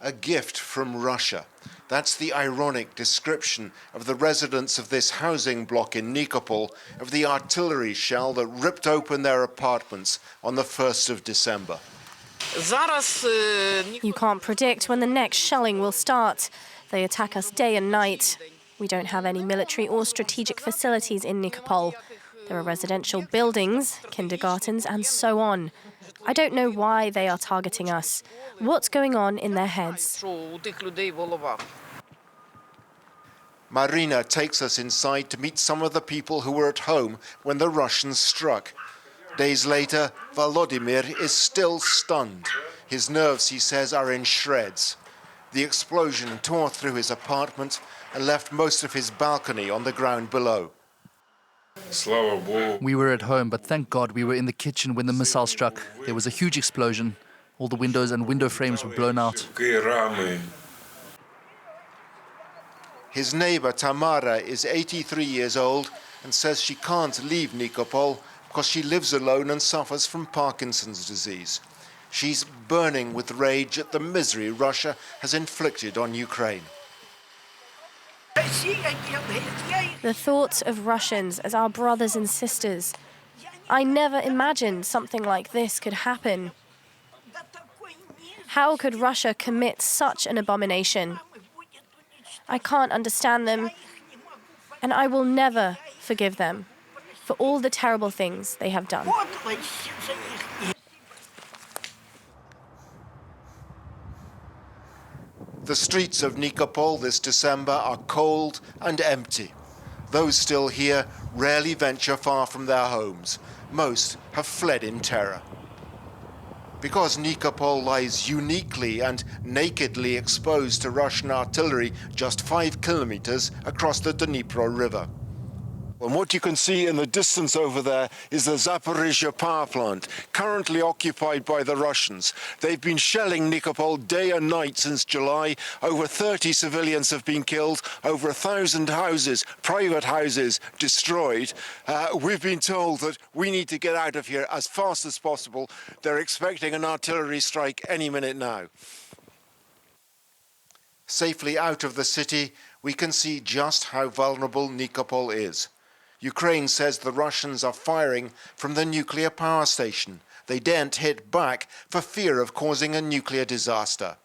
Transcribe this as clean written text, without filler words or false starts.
A gift from Russia. That's the ironic description of the residents of this housing block in Nikopol of the artillery shell that ripped open their apartments on the 1st of December. You can't predict when the next shelling will start. They attack us day and night. We don't have any military or strategic facilities in Nikopol. There are residential buildings, kindergartens and so on. I don't know why they are targeting us. What's going on in their heads? Marina takes us inside to meet some of the people who were at home when the Russians struck. Days later, Volodymyr is still stunned. His nerves, he says, are in shreds. The explosion tore through his apartment and left most of his balcony on the ground below. We were at home, but thank God we were in the kitchen when the missile struck. There was a huge explosion. All the windows and window frames were blown out. His neighbor Tamara is 83 years old and says she can't leave Nikopol because she lives alone and suffers from Parkinson's disease. She's burning with rage at the misery Russia has inflicted on Ukraine. The thoughts of Russians as our brothers and sisters. I never imagined something like this could happen. How could Russia commit such an abomination? I can't understand them, and I will never forgive them for all the terrible things they have done. The streets of Nikopol this December are cold and empty. Those still here rarely venture far from their homes. Most have fled in terror. Because Nikopol lies uniquely and nakedly exposed to Russian artillery just 5 kilometers across the Dnipro River. And what you can see in the distance over there is the Zaporizhzhia power plant, currently occupied by the Russians. They've been shelling Nikopol day and night since July. Over 30 civilians have been killed, over 1,000 houses, private houses, destroyed. We've been told that we need to get out of here as fast as possible. They're expecting an artillery strike any minute now. Safely out of the city, we can see just how vulnerable Nikopol is. Ukraine says the Russians are firing from the nuclear power station. They daren't hit back for fear of causing a nuclear disaster.